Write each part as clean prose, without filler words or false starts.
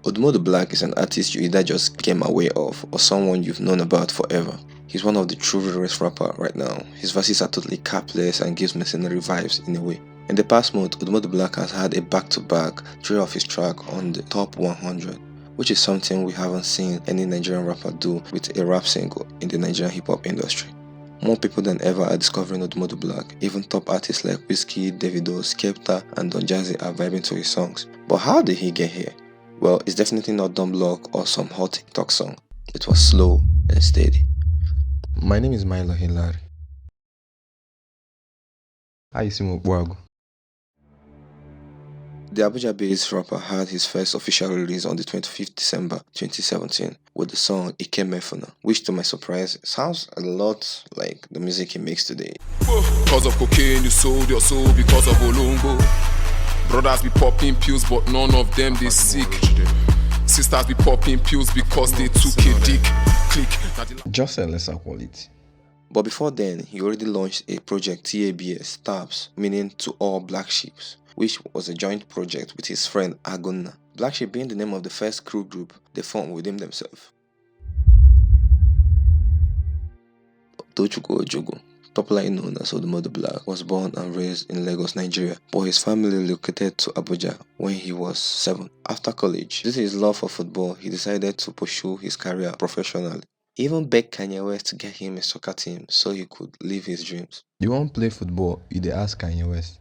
Odumodu is an artist you either just became aware of or someone you've known about forever. He's one of the true rarest rapper right now. His verses are totally capless and gives mercenary vibes in a way. In the past month, Odumodu Blvck has had a back-to-back 3 of his track on the top 100, which is something we haven't seen any Nigerian rapper do with a rap single in the Nigerian hip-hop industry. More people than ever are discovering Odumodu Blvck. Even top artists like Wizkid, Davido, Skepta and Don Jazzy are vibing to his songs. But how did he get here? Well, it's definitely not Blvck or some hot Tik Tok song. It was slow and steady. My name is Milor Hilary. How you see Mokwago? The Abuja-based rapper had his first official release on the 25th December 2017 with the song bEFORE, which to my surprise sounds a lot like the music he makes today. Because of cocaine you sold your soul because of Olongo. Brothers be popping pills but none of them they sick. Sisters be popping pills because they took a dick. Click. Just a lesser quality. But before then, he already launched a project tHIS, meaning to all black sheeps, which was a joint project with his friend Agonna. Black Sheep being the name of the first crew group they formed within themselves. Tochukwu Ojogo, popularly known as Odumodu Blvck, was born and raised in Lagos, Nigeria, but his family relocated to Abuja when he was 7. After college, due to his love for football, he decided to pursue his career professionally. He even begged Kanye West to get him a soccer team so he could live his dreams. You want play football, you dey ask Kanye West.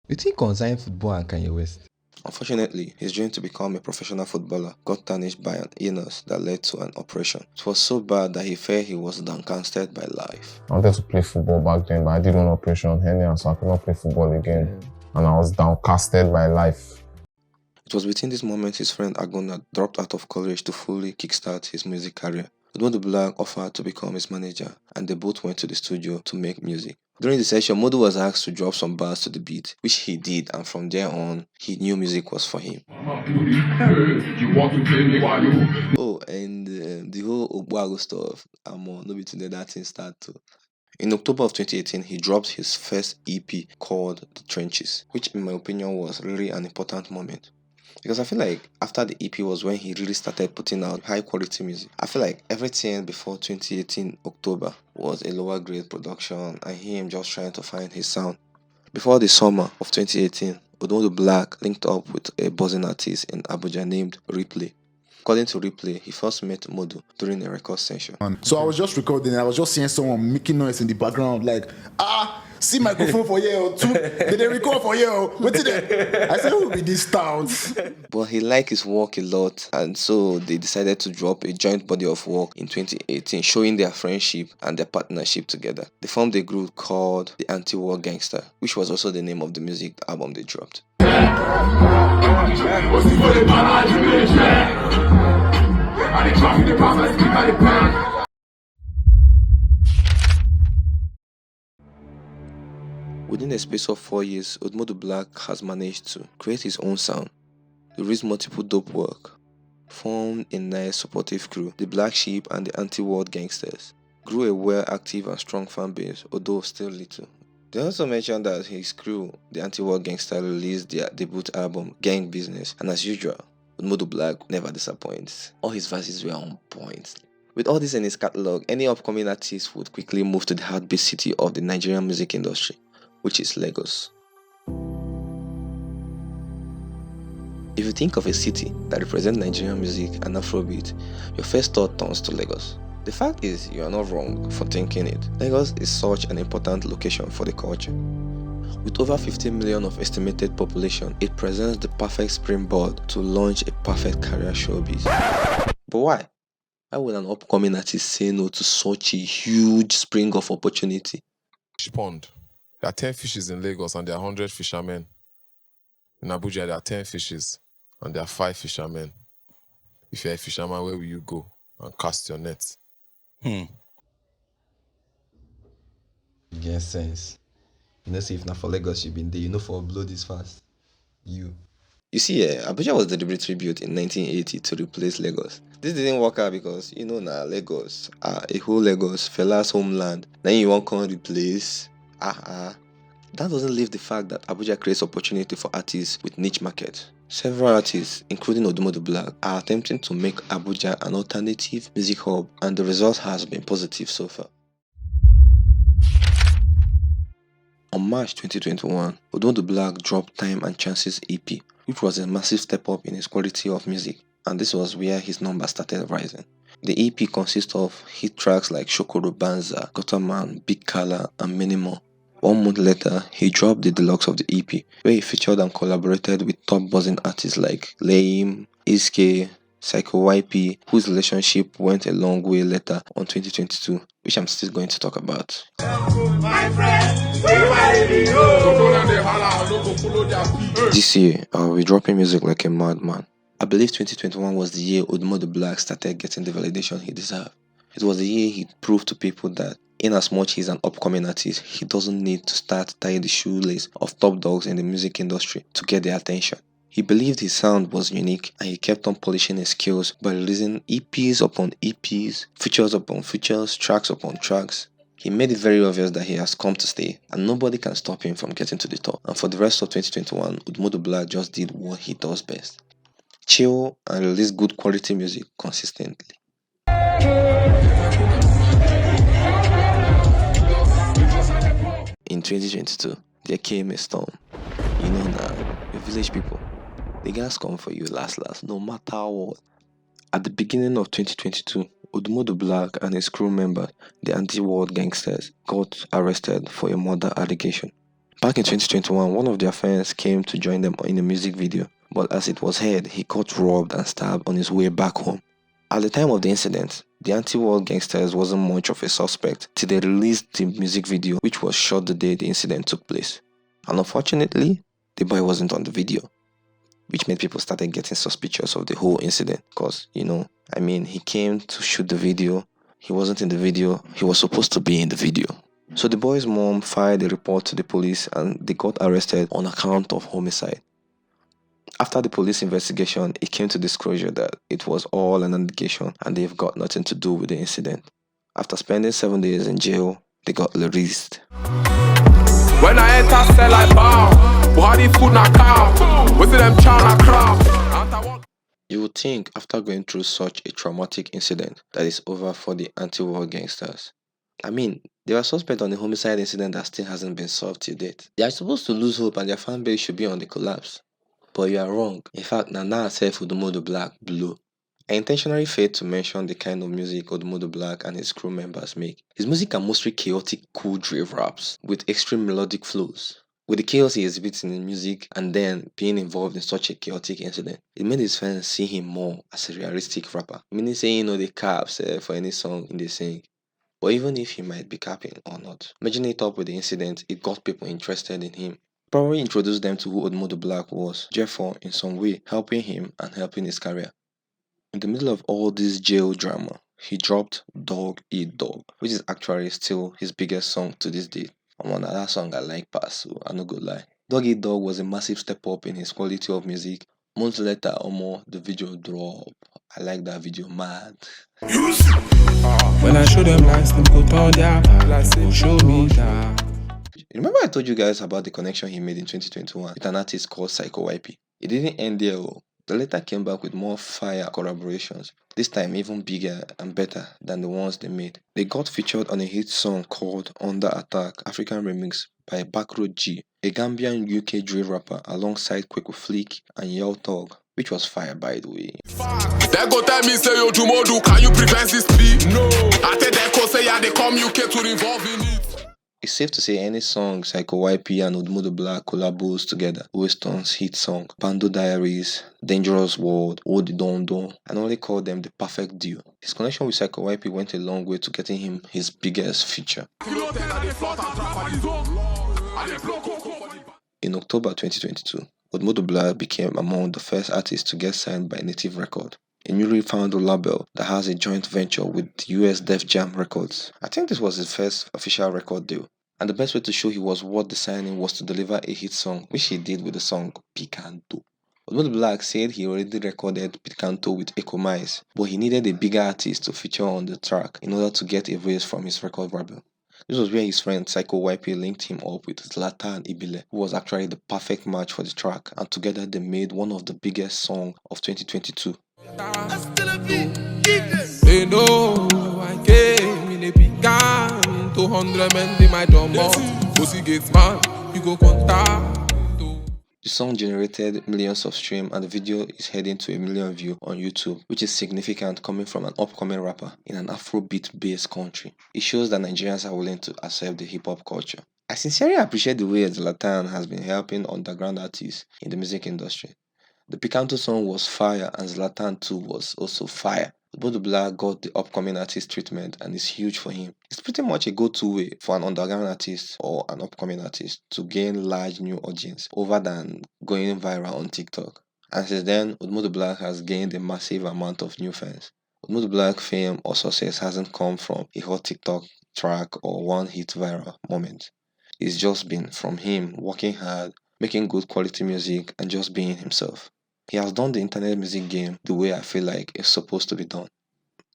You think concern football and Kanye West? Unfortunately, his dream to become a professional footballer got tarnished by an illness that led to an operation. It was so bad that he felt he was downcasted by life. I wanted to play football back then, but I did one operation hernia, so I could not play football again. And I was downcasted by life. It was within this moment his friend Agonna dropped out of college to fully kickstart his music career. Odumodu Blvck offered to become his manager, and they both went to the studio to make music. During the session, Modu was asked to drop some bars to the beat, which he did, and from there on, he knew music was for him. Oh, and the whole Ogbago stuff, no be today that thing start too. In October of 2018, he dropped his first EP called The Trenches, which in my opinion was really an important moment. Because I feel like after the EP was when he really started putting out high quality music. I feel like everything before 2018 October was a lower grade production and him just trying to find his sound. Before the summer of 2018, Odumodu Blvck linked up with a buzzing artist in Abuja named Replay. According to Replay, he first met Modu during a record session. So I was just recording and I was just seeing someone making noise in the background like, see microphone for you too. Did they record for you? What did they? I said, who will be this stouts? But he liked his work a lot, and so they decided to drop a joint body of work in 2018, showing their friendship and their partnership together. They formed a group called the Anti-War Gangster, which was also the name of the music album they dropped. Within a space of 4 years, Odumodu Blvck has managed to create his own sound, release multiple dope work, formed a nice supportive crew, the Black Sheep and the Anti-War Gangsters, grew a well-active and strong fan base, although still little. They also mentioned that his crew, the Anti-War Gangster, released their debut album, Gang Business, and as usual, Odumodu Blvck never disappoints. All his verses were on point. With all this in his catalogue, any upcoming artist would quickly move to the heartbeat city of the Nigerian music industry, which is Lagos. If you think of a city that represents Nigerian music and Afrobeat, your first thought turns to Lagos. The fact is, you are not wrong for thinking it. Lagos is such an important location for the culture. With over 15 million of estimated population, it presents the perfect springboard to launch a perfect career showbiz. But why? Why would an upcoming artist say no to such a huge spring of opportunity? Pond. There are 10 fishes in Lagos and there are 100 fishermen. In Abuja, there are 10 fishes and there are 5 fishermen. If you're a fisherman, where will you go and cast your nets? You get sense. You know, see if not for Lagos, you've been there, you know, for blow this fast. You see, Abuja was deliberately built in 1980 to replace Lagos. This didn't work out because, Lagos, a whole Lagos, Fela's homeland. Then you won't come replace. That doesn't leave the fact that Abuja creates opportunity for artists with niche market. Several artists, including Odumodu Blvck, are attempting to make Abuja an alternative music hub, and the result has been positive so far. On March 2021, Odumodu Blvck dropped Time and Chances EP, which was a massive step up in his quality of music, and this was where his numbers started rising. The EP consists of hit tracks like Shokoro Banza, Gutterman, Big Kala, and many more. 1 month later, he dropped the deluxe of the EP, where he featured and collaborated with top buzzing artists like Lame, Iske, Psycho YP, whose relationship went a long way later on 2022, which I'm still going to talk about. This year, I'll be dropping music like a madman. I believe 2021 was the year Odumodu Blvck started getting the validation he deserved. It was the year he proved to people that in as much he's an upcoming artist, he doesn't need to start tying the shoelace of top dogs in the music industry to get their attention. He believed his sound was unique, and he kept on polishing his skills by releasing EPs upon EPs, features upon features, tracks upon tracks. He made it very obvious that he has come to stay, and nobody can stop him from getting to the top. And for the rest of 2021, Odumodu Blvck just did what he does best: chill and release good quality music consistently. In 2022, there came a storm. You know now, your village people, the gas come for you last, no matter what. At the beginning of 2022, Odumodu Blvck and his crew members, the anti-world gangsters, got arrested for a murder allegation. Back in 2021, one of their fans came to join them in a music video, but as it was heard, he got robbed and stabbed on his way back home. At the time of the incident, the anti-world gangsters wasn't much of a suspect till they released the music video, which was shot the day the incident took place. And unfortunately, the boy wasn't on the video, which made people started getting suspicious of the whole incident. Because, he came to shoot the video, he wasn't in the video, he was supposed to be in the video. So the boy's mom filed a report to the police and they got arrested on account of homicide. After the police investigation, it came to disclosure that it was all an allegation and they've got nothing to do with the incident. After spending 7 days in jail, they got released. When I enter cell I bow, body food na cow, with them chow na crowd. You would think after going through such a traumatic incident that it's over for the anti-war gangsters. They were suspect on the homicide incident that still hasn't been solved to date. They are supposed to lose hope and their fan base should be on the collapse. But you are wrong. In fact, now itself Odumodu Blvck blew. I intentionally failed to mention the kind of music Odumodu Blvck and his crew members make. His music are mostly chaotic, cool rave raps with extreme melodic flows. With the chaos he exhibits in his music and then being involved in such a chaotic incident, it made his fans see him more as a realistic rapper. Meaning saying the caps for any song they sing. But even if he might be capping or not, matching it up with the incident, it got people interested in him. Probably introduced them to who Odumodu Blvck was, therefore in some way helping him and helping his career. In the middle of all this jail drama, he dropped Dog Eat Dog, which is actually still his biggest song to this day. That song I like pass, so I no go lie. Dog Eat Dog was a massive step up in his quality of music. Months later or more, the video dropped. I like that video mad. When I show them lights, them go turn their back, go show me that. Remember I told you guys about the connection he made in 2021 with an artist called Psycho YP? It didn't end there. They later came back with more fire collaborations, this time even bigger and better than the ones they made. They got featured on a hit song called Under Attack African Remix by Backroad G, a Gambian UK drill rapper alongside Kweku Flick and Yow Thug, which was fire by the way. They go tell me say Odumodu, can you prevent this beat? No. I tell they go say they come UK to involve in it. It's safe to say any song Psycho YP and Odumodu Blvck collabos together, Weston's hit song, Bando Diaries, Dangerous World, Odi Don Don, and only call them the perfect duo. His connection with Psycho YP went a long way to getting him his biggest feature. In October 2022, Odumodu Blvck became among the first artists to get signed by Native Record, a newly founded label that has a joint venture with US Def Jam Records. I think this was his first official record deal. And the best way to show he was worth the signing was to deliver a hit song, which he did with the song Picanto. Odumodu Blvck said he already recorded Picanto with Echo Mice, but he needed a bigger artist to feature on the track in order to get a raise from his record label. This was where his friend Psycho YP linked him up with Zlatan Ibile, who was actually the perfect match for the track, and together they made one of the biggest songs of 2022. They know I came in a big gang, 200 men in my dumbo. Pussy gates man, you go contact. The song generated millions of streams, and the video is heading to 1 million views on YouTube, which is significant coming from an upcoming rapper in an Afrobeat-based country. It shows that Nigerians are willing to accept the hip-hop culture. I sincerely appreciate the way Zlatan has been helping underground artists in the music industry. The Picanto song was fire, and Zlatan too was also fire. Odumodu Blvck got the upcoming artist treatment, and it's huge for him. It's pretty much a go-to way for an underground artist or an upcoming artist to gain large new audience over than going viral on TikTok. And since then, Odumodu Blvck has gained a massive amount of new fans. Odumodu Blvck fame or success hasn't come from a hot TikTok track or one hit viral moment. It's just been from him working hard, making good quality music, and just being himself. He has done the internet music game the way I feel like it's supposed to be done.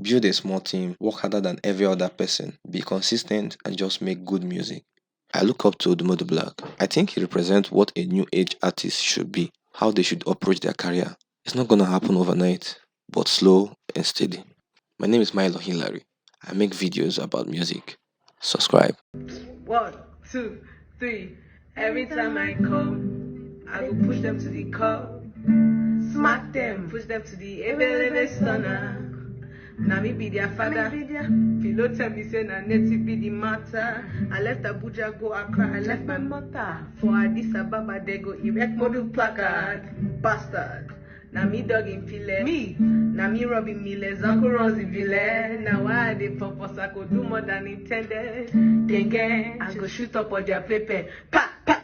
Build a small team, work harder than every other person, be consistent, and just make good music. I look up to Odumodu Blvck. I think he represents what a new age artist should be, how they should approach their career. It's not gonna happen overnight, but slow and steady. My name is Milor Hilary. I make videos about music. Subscribe. 1, 2, 3. Every time I come, I go push them to the cup. Smack them, push them to the ebelebe stunner. Now me be their father. Philo tell me say na native be the matter. I left Abuja, go Accra, I left my mother. For Addis Ababa, they go erect model placard. Bastard. Now me dog in file. Me. Now me robbing Mille. Zanko runs in Ville. Now why they purpose I could do more than intended. Again, I go shoot up on their paper. Pa, pa.